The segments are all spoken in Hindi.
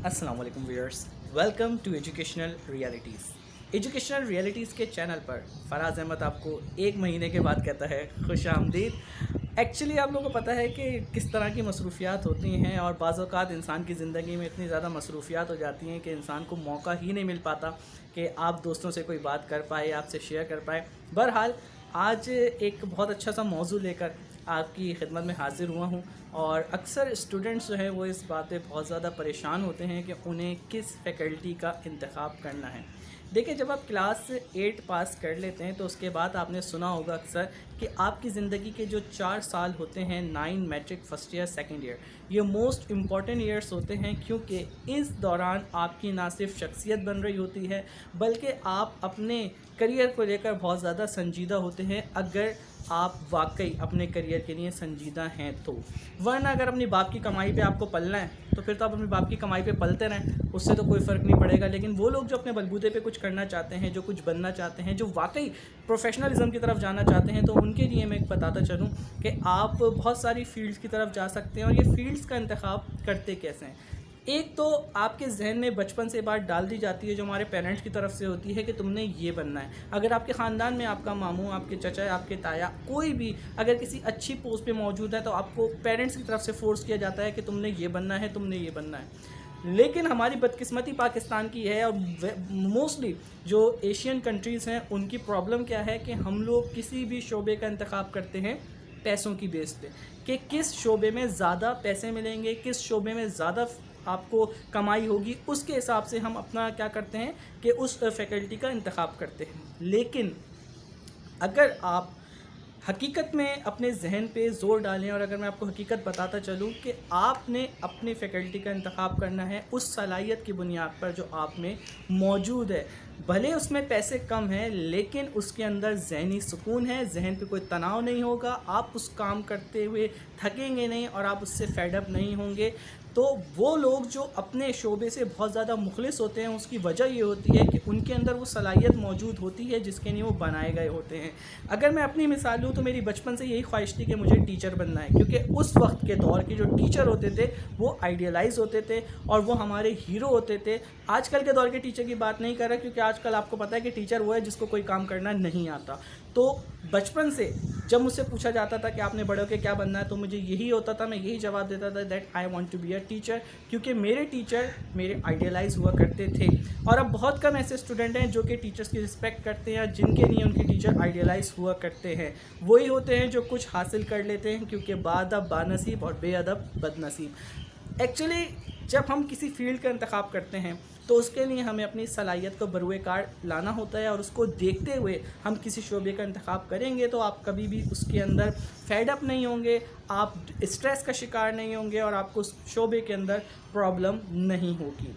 अस्सलाम वालेकुम viewers, welcome to educational realities के चैनल पर फराज अहमद आपको एक महीने के बाद कहता है खुश आमदीद। एक्चुअली आप लोगों को पता है कि किस तरह की मसरूफियात होती हैं और बाज़ औक़ात इंसान की ज़िंदगी में इतनी ज़्यादा मसरूफियात हो जाती हैं कि इंसान को मौका ही नहीं मिल पाता कि आप दोस्तों से कोई बात कर पाए, आपसे शेयर कर पाए। बहरहाल आज एक बहुत अच्छा सा मौजू लेकर आपकी खिदमत में हाज़िर हुआ हूँ। और अक्सर स्टूडेंट्स जो हैं वो इस बात पे बहुत ज़्यादा परेशान होते हैं कि उन्हें किस फ़ैकल्टी का इंतख़ाब करना है। देखिए, जब आप क्लास 8 पास कर लेते हैं तो उसके बाद आपने सुना होगा अक्सर कि आपकी ज़िंदगी के जो 4 साल होते हैं, 9 matric, first year, second year, ये मोस्ट इम्पॉर्टेंट ईयर्स होते हैं, क्योंकि इस दौरान आपकी ना सिर्फ शख्सियत बन रही होती है बल्कि आप अपने करियर को लेकर बहुत ज़्यादा संजीदा होते हैं, अगर आप वाकई अपने करियर के लिए संजीदा हैं तो। वरना अगर अपनी बाप की कमाई पे आपको पलना है तो फिर तो आप अपनी बाप की कमाई पे पलते रहें, उससे तो कोई फ़र्क नहीं पड़ेगा। लेकिन वो लोग जो अपने बलबूते पे कुछ करना चाहते हैं, जो कुछ बनना चाहते हैं, जो वाकई प्रोफेशनलिज्म की तरफ जाना चाहते हैं, तो उनके लिए मैं एक बताता चलूँ कि आप बहुत सारी फ़ील्ड्स की तरफ जा सकते हैं। और ये फ़ील्ड्स का इंतखाब करते कैसे हैं? एक तो आपके जहन में बचपन से बात डाल दी जाती है जो हमारे पेरेंट्स की तरफ से होती है कि तुमने ये बनना है। अगर आपके ख़ानदान में आपका मामू, आपके चचा, आपके ताया, कोई भी अगर किसी अच्छी पोस्ट पे मौजूद है तो आपको पेरेंट्स की तरफ से फोर्स किया जाता है कि तुमने ये बनना है, तुमने ये बनना है। लेकिन हमारी बदकिस्मती पाकिस्तान की है, और मोस्टली जो एशियन कंट्रीज़ हैं उनकी प्रॉब्लम क्या है कि हम लोग किसी भी शोबे का इंतखाब करते हैं पैसों की बेस पे, कि किस शोबे में ज़्यादा पैसे मिलेंगे, किस शोबे में ज़्यादा आपको कमाई होगी, उसके हिसाब से हम अपना क्या करते हैं कि उस फैकल्टी का इंतखाब करते हैं। लेकिन अगर आप हकीकत में अपने जहन पे ज़ोर डालें, और अगर मैं आपको हकीकत बताता चलूँ कि आपने अपनी फ़ैकल्टी का इंतखाब करना है उस सलाहियत की बुनियाद पर जो आप में मौजूद है, भले उसमें पैसे कम हैं लेकिन उसके अंदर ज़हनी सुकून है, जहन पे कोई तनाव नहीं होगा, आप उस काम करते हुए थकेंगे नहीं और आप उससे फेड अप नहीं होंगे। तो वो लोग जो अपने शोबे से बहुत ज़्यादा मुखलिस होते हैं, उसकी वजह ये होती है कि उनके अंदर वो सलाहियत मौजूद होती है जिसके लिए वो बनाए गए होते हैं। अगर मैं अपनी मिसाल लूँ तो मेरी बचपन से यही ख्वाहिश थी कि मुझे टीचर बनना है, क्योंकि उस वक्त के दौर के जो टीचर होते थे वो आइडियलाइज होते थे और वो हमारे हीरो होते थे। आजकल के दौर के टीचर की बात नहीं कर रहा, क्योंकि आजकल आपको पता है कि टीचर वो है जिसको कोई काम करना नहीं आता। तो बचपन से जब मुझसे पूछा जाता था कि आपने बड़े होकर क्या बनना है, तो मुझे यही होता था, मैं यही जवाब देता था, that I want to be a teacher, क्योंकि मेरे टीचर मेरे आइडियलाइज हुआ करते थे। और अब बहुत कम ऐसे स्टूडेंट हैं जो कि टीचर्स की रिस्पेक्ट करते हैं, जिनके लिए उनके टीचर आइडियलाइज हुआ करते हैं। वही होते हैं जो कुछ हासिल कर लेते हैं, क्योंकि बाअदब बानसीब और बेअदब बदनसीब। एक्चुअली जब हम किसी फील्ड का इंतखाब करते हैं तो उसके लिए हमें अपनी सलाहियत को बरूए कार लाना होता है, और उसको देखते हुए हम किसी शोबे का इंतखाब करेंगे तो आप कभी भी उसके अंदर फेड अप नहीं होंगे, आप स्ट्रेस का शिकार नहीं होंगे और आपको उस शोबे के अंदर प्रॉब्लम नहीं होगी।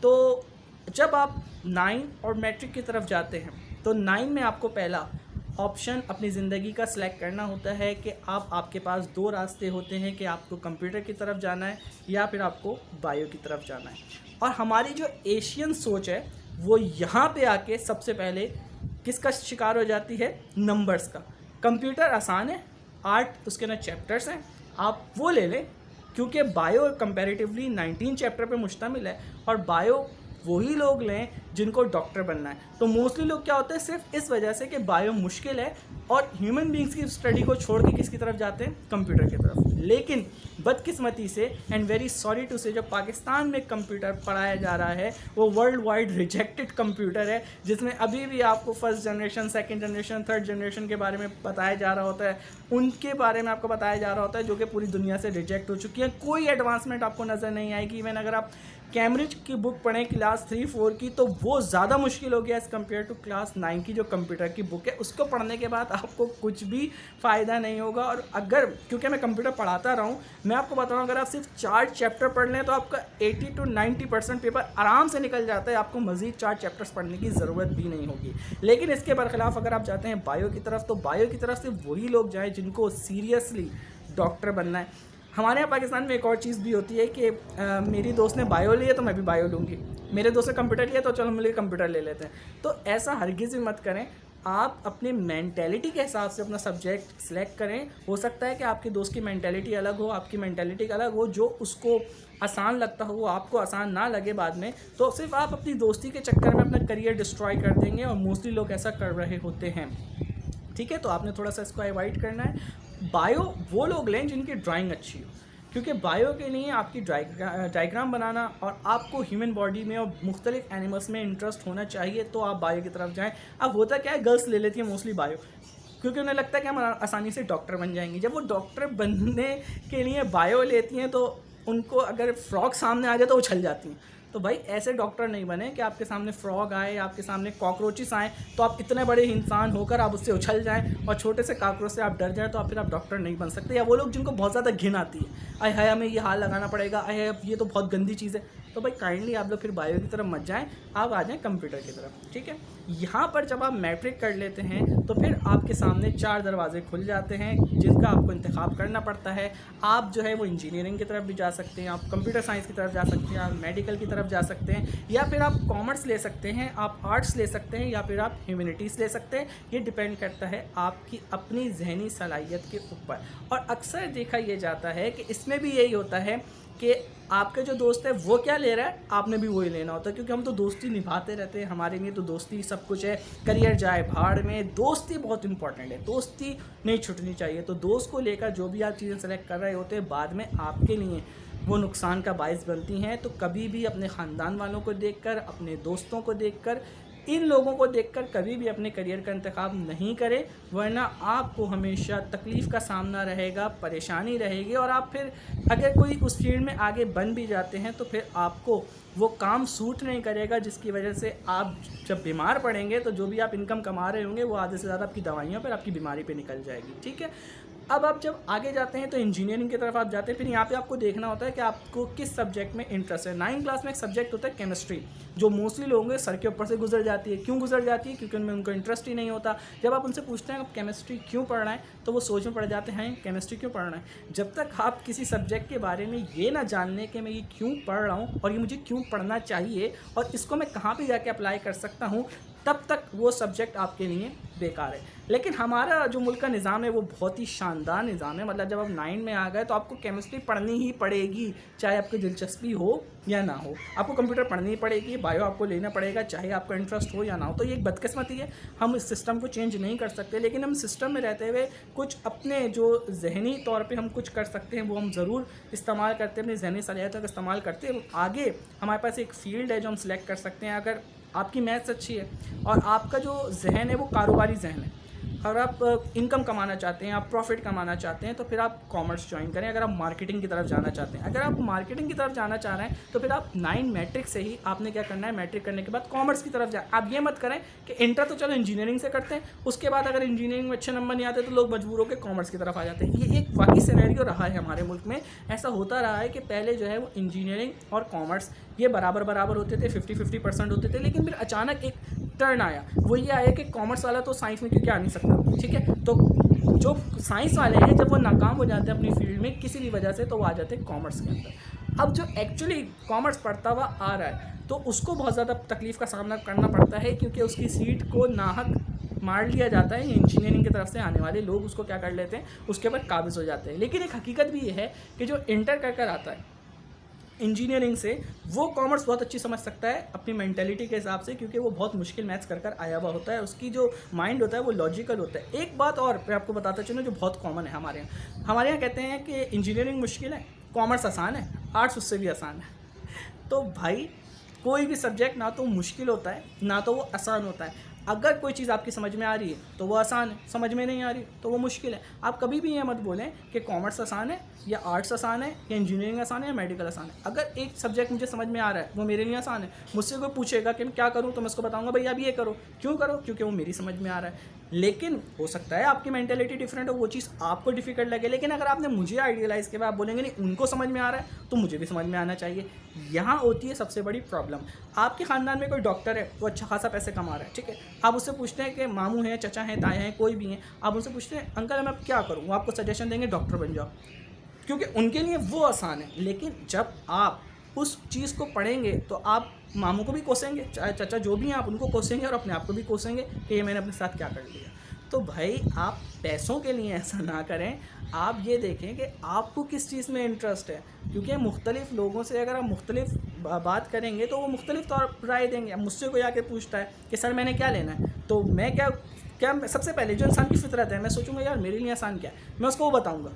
तो जब आप 9 और मैट्रिक की तरफ जाते हैं तो 9 में आपको पहला ऑप्शन अपनी ज़िंदगी का सिलेक्ट करना होता है कि आपके पास 2 रास्ते होते हैं कि आपको कंप्यूटर की तरफ जाना है या फिर आपको बायो की तरफ जाना है। और हमारी जो एशियन सोच है वो यहाँ पे आके सबसे पहले किसका शिकार हो जाती है? नंबर्स का। कंप्यूटर आसान है, आर्ट उसके अंदर चैप्टर्स हैं, आप वो ले लें, क्योंकि बायो कंपैरेटिवली 19 चैप्टर पे मुश्तमिल है, और बायो वही लोग लें जिनको डॉक्टर बनना है। तो मोस्टली लोग क्या होते हैं, सिर्फ इस वजह से कि बायो मुश्किल है और ह्यूमन बींग्स की स्टडी को छोड़ के किसकी तरफ जाते हैं? कंप्यूटर की तरफ। लेकिन बदकिस्मती से एंड वेरी सॉरी टू से जो पाकिस्तान में कंप्यूटर पढ़ाया जा रहा है वो वर्ल्ड वाइड रिजेक्टेड कंप्यूटर है, जिसमें अभी भी आपको first generation, second generation, third generation के बारे में बताया जा रहा होता है, उनके बारे में आपको बताया जा रहा होता है जो कि पूरी दुनिया से रिजेक्ट हो चुकी है। कोई एडवांसमेंट आपको नज़र नहीं आएगी। इवन अगर आप कैम्ब्रिज की बुक पढ़ें क्लास 3-4 की, तो वो ज़्यादा मुश्किल हो गया एज़ कम्पेयर टू क्लास 9 की जो कंप्यूटर की बुक है। उसको पढ़ने के बाद आपको कुछ भी फ़ायदा नहीं होगा। और अगर, क्योंकि मैं कंप्यूटर पढ़ाता रहा हूँ, मैं आपको बताऊँ, अगर आप सिर्फ 4 चैप्टर पढ़ लें तो आपका 80 to 90% पेपर आराम से निकल जाता है, आपको मज़ीद 4 चैप्टर्स पढ़ने की ज़रूरत भी नहीं होगी। लेकिन इसके बरखिलाफ़ अगर आप जाते हैं बायो की तरफ, तो बायो की तरफ से वही लोग जाएँ जिनको सीरियसली डॉक्टर बनना है। हमारे यहाँ पाकिस्तान में एक और चीज़ भी होती है कि मेरी दोस्त ने बायो लिया तो मैं भी बायो लूँगी, मेरे दोस्त ने कंप्यूटर लिया तो चलो मिलकर कंप्यूटर ले लेते हैं। तो ऐसा हरगिज़ भी मत करें। आप अपने मेंटेलिटी के हिसाब से अपना सब्जेक्ट सेलेक्ट करें। हो सकता है कि आपके दोस्त की मेंटेलिटी अलग हो, आपकी मेंटेलिटी अलग हो, जो उसको आसान लगता हो वो आपको आसान ना लगे बाद में, तो सिर्फ आप अपनी दोस्ती के चक्कर में अपना करियर डिस्ट्रॉय कर देंगे, और मोस्टली लोग ऐसा कर रहे होते हैं। ठीक है, तो आपने थोड़ा सा इसको अवॉइड करना है। बायो वो लोग लें जिनकी ड्राइंग अच्छी हो, क्योंकि बायो के लिए आपकी डायग्राम बनाना और आपको ह्यूमन बॉडी में और मुख्तलिफ एनिमल्स में इंटरेस्ट होना चाहिए, तो आप बायो की तरफ जाएं। अब होता क्या है, गर्ल्स ले लेती हैं मोस्टली बायो, क्योंकि उन्हें लगता है कि हम आसानी से डॉक्टर बन जाएंगी। जब वो डॉक्टर बनने के लिए बायो लेती हैं तो उनको अगर फ्रॉग सामने आ जाए तो उछल जाती हैं। तो भाई ऐसे डॉक्टर नहीं बने कि आपके सामने फ्रॉग आए, आपके सामने कॉकरोचेस आए तो आप इतने बड़े इंसान होकर आप उससे उछल जाएं, और छोटे से कॉकरोच से आप डर जाएं, तो फिर आप डॉक्टर नहीं बन सकते। या वो लोग जिनको बहुत ज़्यादा घिन आती है, अय हाय हमें ये हाथ लगाना पड़ेगा, अय ये तो बहुत गंदी चीज़ है, तो भाई काइंडली आप लोग फिर बायो की तरफ मत जाएं, आप आ जाएं कंप्यूटर की तरफ। ठीक है, यहाँ पर जब आप मैट्रिक कर लेते हैं तो फिर आपके सामने 4 दरवाजे खुल जाते हैं जिनका आपको इंतखाब करना पड़ता है। आप जो है वो इंजीनियरिंग की तरफ भी जा सकते हैं, आप कंप्यूटर साइंस की तरफ जा सकते हैं, आप मेडिकल की तरफ जा सकते हैं, या फिर आप कॉमर्स ले सकते हैं, आप आर्ट्स ले सकते हैं, या फिर आप ह्यूमैनिटीज़ ले सकते हैं। ये डिपेंड करता है आपकी अपनी जहनी सलाहियत के ऊपर। और अक्सर देखा ये जाता है कि इसमें भी यही होता है कि आपके जो दोस्त है वो क्या ले रहा है, आपने भी वही लेना होता है, क्योंकि हम तो दोस्ती निभाते रहते हैं, हमारे लिए तो दोस्ती सब कुछ है। करियर जाए भाड़ में, दोस्ती बहुत इंपॉर्टेंट है, दोस्ती नहीं छूटनी चाहिए। तो दोस्त को लेकर जो भी आप चीज़ें सेलेक्ट कर रहे होते हैं, बाद में आपके लिए वो नुकसान का बायस बनती हैं। तो कभी भी अपने ख़ानदान वालों को देखकर, अपने दोस्तों को देखकर, इन लोगों को देखकर कभी भी अपने करियर का इंतखाब नहीं करें, वरना आपको हमेशा तकलीफ़ का सामना रहेगा, परेशानी रहेगी, और आप फिर अगर कोई उस फील्ड में आगे बन भी जाते हैं तो फिर आपको वो काम सूट नहीं करेगा, जिसकी वजह से आप जब बीमार पड़ेंगे तो जो भी आप इनकम कमा रहे होंगे वो आधे से ज़्यादा आपकी दवाइयों पर, आपकी बीमारी पे निकल जाएगी। ठीक है, अब आप जब आगे जाते हैं तो इंजीनियरिंग की तरफ आप जाते हैं। फिर यहाँ पे आपको देखना होता है कि आपको किस सब्जेक्ट में इंटरेस्ट है। 9th क्लास में एक सब्जेक्ट होता है केमिस्ट्री, जो मोस्टली लोगों के सर के ऊपर से गुजर जाती है। क्यों गुजर जाती है? क्योंकि उनमें उनको इंटरेस्ट ही नहीं होता। जब आप उनसे पूछते हैं आप केमिस्ट्री क्यों पढ़ना है, तो वो सोच में पड़ जाते हैं केमिस्ट्री क्यों पढ़ना है। जब तक आप किसी सब्जेक्ट के बारे में ये ना जान लें कि मैं ये क्यों पढ़ रहा हूँ और ये मुझे क्यों पढ़ना चाहिए और इसको मैं कहाँ पर जाके अप्लाई कर सकता हूँ, तब तक वो सब्जेक्ट आपके लिए बेकार है। लेकिन हमारा जो मुल्क का निज़ाम है वो बहुत ही शानदार निज़ाम है। मतलब जब आप 9 में आ गए तो आपको केमिस्ट्री पढ़नी ही पड़ेगी, चाहे आपकी दिलचस्पी हो या ना हो। आपको कंप्यूटर पढ़नी ही पड़ेगी, बायो आपको लेना पड़ेगा, चाहे आपका इंटरेस्ट हो या ना हो। तो ये एक बदकिस्मती है, हम इस सिस्टम को चेंज नहीं कर सकते, लेकिन हम सिस्टम में रहते हुए कुछ अपने जो जहनी तौर पर हम कुछ कर सकते हैं वो हम ज़रूर इस्तेमाल करते हैं, अपनी जहनी सलाहियतों का इस्तेमाल करते हैं। आगे हमारे पास एक फ़ील्ड है जो हम सिलेक्ट कर सकते हैं। अगर आपकी मैथ्स अच्छी है और आपका जो जहन है वो कारोबारी जहन है, अगर आप इनकम कमाना चाहते हैं, आप प्रॉफिट कमाना चाहते हैं, तो फिर आप कॉमर्स ज्वाइन करें। अगर आप मार्केटिंग की तरफ जाना चाहते हैं, अगर आप मार्केटिंग की तरफ जाना चाह रहे हैं तो फिर आप 9 मैट्रिक से ही आपने क्या करना है, मैट्रिक करने के बाद कॉमर्स की तरफ जाए। आप ये मत करें कि इंटर तो चलो इंजीनियरिंग से करते हैं, उसके बाद अगर इंजीनियरिंग में अच्छे नंबर नहीं आते तो लोग मजबूर होकर कॉमर्स की तरफ आ जाते हैं। ये एक वाकई सिनेरियो रहा है हमारे मुल्क में, ऐसा होता रहा है कि पहले जो है वो इंजीनियरिंग और कॉमर्स ये बराबर होते थे, 50-50% होते थे। लेकिन फिर अचानक एक टर्न आया, वो ये आया कि कॉमर्स वाला तो साइंस में क्योंकि आ नहीं सकता। ठीक है, तो जो साइंस वाले हैं जब वो नाकाम हो जाते हैं अपनी फील्ड में किसी भी वजह से, तो वो आ जाते हैं कॉमर्स के अंदर। अब जो एक्चुअली कॉमर्स पढ़ता हुआ आ रहा है तो उसको बहुत ज़्यादा तकलीफ़ का सामना करना पड़ता है, क्योंकि उसकी सीट को नाहक मार लिया जाता है। इंजीनियरिंग की तरफ से आने वाले लोग उसको क्या कर लेते हैं, उसके ऊपर काबिज़ हो जाते हैं। लेकिन एक हकीकत भी ये है कि जो इंटर कर आता है इंजीनियरिंग से, वो कॉमर्स बहुत अच्छी समझ सकता है अपनी मेंटेलिटी के हिसाब से, क्योंकि वो बहुत मुश्किल मैथ्स कर आया हुआ होता है, उसकी जो माइंड होता है वो लॉजिकल होता है। एक बात और मैं आपको बताता चलूँ जो बहुत कॉमन है हमारे यहाँ कहते हैं कि इंजीनियरिंग मुश्किल है, कॉमर्स आसान है, आर्ट्स उससे भी आसान है। तो भाई कोई भी सब्जेक्ट ना तो मुश्किल होता है ना तो वो आसान होता है। अगर कोई चीज़ आपकी समझ में आ रही है तो वो आसान है, समझ में नहीं आ रही तो वो मुश्किल है। आप कभी भी ये मत बोलें कि कॉमर्स आसान है या आर्ट्स आसान है या इंजीनियरिंग आसान है या मेडिकल आसान है। अगर एक सब्जेक्ट मुझे समझ में आ रहा है वो मेरे लिए आसान है, मुझसे कोई पूछेगा कि मैं क्या करूँ तो मैं उसको बताऊँगा भाई आप ये करो। क्यों करो? क्योंकि वो मेरी समझ में आ रहा है। लेकिन हो सकता है आपकी मेंटेलिटी डिफरेंट हो, वो चीज़ आपको डिफिकल्ट लगे, लेकिन अगर आपने मुझे आइडियलाइज़ किया, आप बोलेंगे नहीं उनको समझ में आ रहा है तो मुझे भी समझ में आना चाहिए। यहाँ होती है सबसे बड़ी प्रॉब्लम। आपके ख़ानदान में कोई डॉक्टर है, वो अच्छा खासा पैसे कमा रहा है, ठीक है, आप उससे पूछते हैं कि मामू हैं, चचा हैं, ताए हैं, कोई भी हैं, आप उनसे पूछते हैं अंकल मैं क्या करूँ, वो आपको सजेशन देंगे डॉक्टर बन जाओ, क्योंकि उनके लिए वो आसान है। लेकिन जब आप उस चीज़ को पढ़ेंगे तो आप मामू को भी कोसेंगे, चाहे चाचा जो भी हैं आप उनको कोसेंगे और अपने आप को भी कोसेंगे कि ये मैंने अपने साथ क्या कर लिया। तो भाई आप पैसों के लिए ऐसा ना करें, आप ये देखें कि आपको किस चीज़ में इंटरेस्ट है, क्योंकि मुख्तलिफ लोगों से अगर आप मुख्तलिफ बात करेंगे तो वो मुख्तलिफ तौर पर राय देंगे। अब मुझसे कोई आके पूछता है कि सर मैंने क्या लेना है, तो मैं क्या सबसे पहले जो इंसान की फितरत है मैं सोचूंगा यार मेरे लिए आसान क्या है, मैं उसको वो बताऊंगा।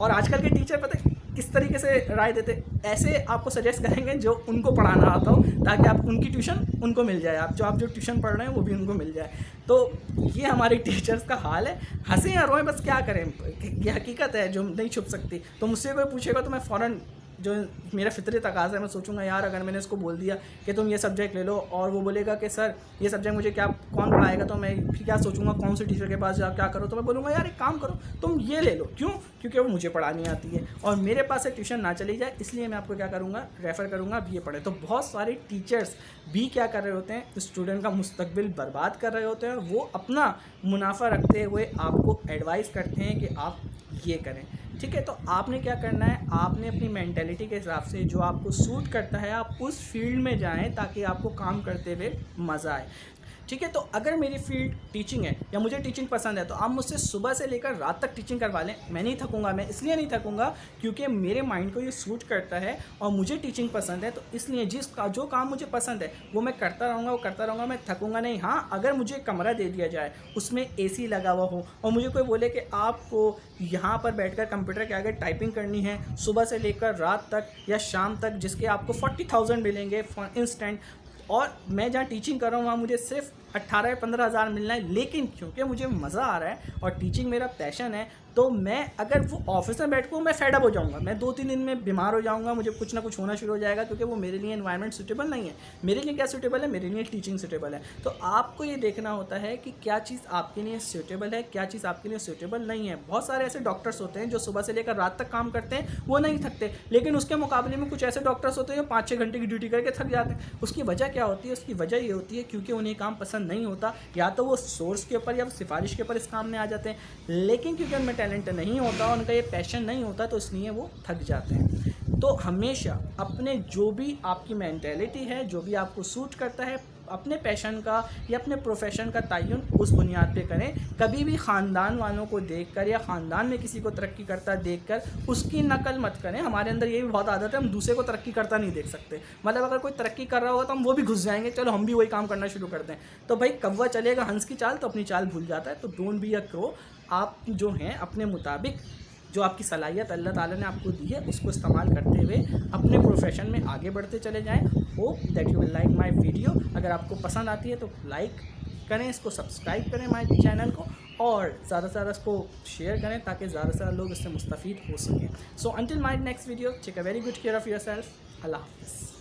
और आजकल के टीचर पता है किस तरीके से राय देते, ऐसे आपको सजेस्ट करेंगे जो उनको पढ़ाना आता हो, ताकि आप उनकी ट्यूशन उनको मिल जाए, आप जो ट्यूशन पढ़ रहे हैं वो भी उनको मिल जाए। तो ये हमारे टीचर्स का हाल है, हंसें या रोएं बस क्या करें, ये हकीकत है जो नहीं छुप सकती। तो मुझसे कोई पूछेगा तो मैं फ़ौरन जो मेरा फितरी तकाज़ा है मैं सोचूंगा यार अगर मैंने इसको बोल दिया कि तुम ये सब्जेक्ट ले लो और वो बोलेगा कि सर ये सब्जेक्ट मुझे क्या कौन पढ़ाएगा, तो मैं फिर क्या सोचूंगा कौन से टीचर के पास जाओ क्या करो, तो मैं बोलूँगा यार एक काम करो तुम ये ले लो। क्यों? क्योंकि वो मुझे पढ़ानी आती है और मेरे पास से ट्यूशन ना चली जाए, इसलिए मैं आपको क्या करूँगा रेफ़र करूँगा अब ये पढ़े। तो बहुत सारे टीचर्स भी क्या कर रहे होते हैं, स्टूडेंट का मुस्तकबिल बर्बाद कर रहे होते हैं। वो अपना मुनाफा रखते हुए आपको एडवाइस करते हैं कि आप ये करें, ठीक है। तो आपने क्या करना है, आपने अपनी मेंटेलिटी के हिसाब से जो आपको सूट करता है आप उस फील्ड में जाएं ताकि आपको काम करते हुए मज़ा आए, ठीक है। तो अगर मेरी फील्ड टीचिंग है या मुझे टीचिंग पसंद है तो आप मुझसे सुबह से लेकर रात तक टीचिंग करवा लें, मैं नहीं थकूंगा। मैं इसलिए नहीं थकूंगा क्योंकि मेरे माइंड को ये सूट करता है और मुझे टीचिंग पसंद है, तो इसलिए जो काम मुझे पसंद है वो मैं करता रहूँगा, मैं थकूंगा नहीं। हाँ, अगर मुझे कमरा दे दिया जाए उसमें AC लगा हुआ हो और मुझे कोई बोले कि आपको यहाँ पर बैठकर कंप्यूटर के आगे टाइपिंग करनी है सुबह से लेकर रात तक या शाम तक, जिसके आपको 40,000 मिलेंगे फॉर इंस्टेंट, और मैं जहाँ टीचिंग कर रहा हूँ वहाँ मुझे सिर्फ 18 या 15 हज़ार मिलना है, लेकिन क्योंकि मुझे मज़ा आ रहा है और टीचिंग मेरा पैशन है, तो मैं अगर वो ऑफिस में बैठ कर मैं फेडअप हो जाऊँगा, मैं 2-3 दिन में बीमार हो जाऊँगा, मुझे कुछ ना कुछ होना शुरू हो जाएगा, क्योंकि वो मेरे लिए एनवायरनमेंट सूटेबल नहीं है। मेरे लिए क्या सूटेबल है, मेरे लिए टीचिंग सूटेबल है। तो आपको ये देखना होता है कि क्या चीज़ आपके लिए सूटेबल है, क्या चीज़ आपके लिए सूटेबल नहीं है। बहुत सारे ऐसे डॉक्टर्स होते हैं जो सुबह से लेकर रात तक काम करते हैं, वो नहीं थकते, लेकिन उसके मुकाबले में कुछ ऐसे डॉक्टर्स होते हैं जो 5-6 घंटे की ड्यूटी करके थक जाते हैं। उसकी वजह क्या होती है? उसकी वजह ये होती है क्योंकि उन्हें काम पसंद नहीं होता, या तो वो सोर्स के ऊपर या सिफारिश के ऊपर इस काम में आ जाते हैं, लेकिन क्योंकि उनमें टैलेंट नहीं होता, उनका ये पैशन नहीं होता, तो इसलिए वो थक जाते हैं। तो हमेशा अपने जो भी आपकी मेंटेलिटी है, जो भी आपको सूट करता है, अपने पैशन का या अपने प्रोफेशन का तयन उस बुनियाद पे करें। कभी भी ख़ानदान वालों को देखकर या ख़ानदान में किसी को तरक्की करता देखकर उसकी नकल मत करें। हमारे अंदर ये भी बहुत आदत है, हम दूसरे को तरक्की करता नहीं देख सकते। मतलब अगर कोई तरक्की कर रहा होगा तो हम वो भी घुस जाएंगे, चलो हम भी वही काम करना शुरू कर दें। तो भाई कौवा चलेगा हंस की चाल तो अपनी चाल भूल जाता है। तो डोंट बी अ क्रो। आप जो हैं अपने मुताबिक जो आपकी सलाहियत अल्लाह ताला ने आपको दी है उसको इस्तेमाल करते हुए अपने प्रोफेशन में आगे बढ़ते चले जाएं। Hope that you will like my video. अगर आपको पसंद आती है तो लाइक करें, इसको सब्सक्राइब करें माय चैनल को, और ज़्यादा से ज़्यादा इसको शेयर करें ताकि ज़्यादा से ज़्यादा लोग इससे मुस्तफ़ीद हो सकें। So until my next video, take a very good care of yourself. अल्लाह हाफ़िज़।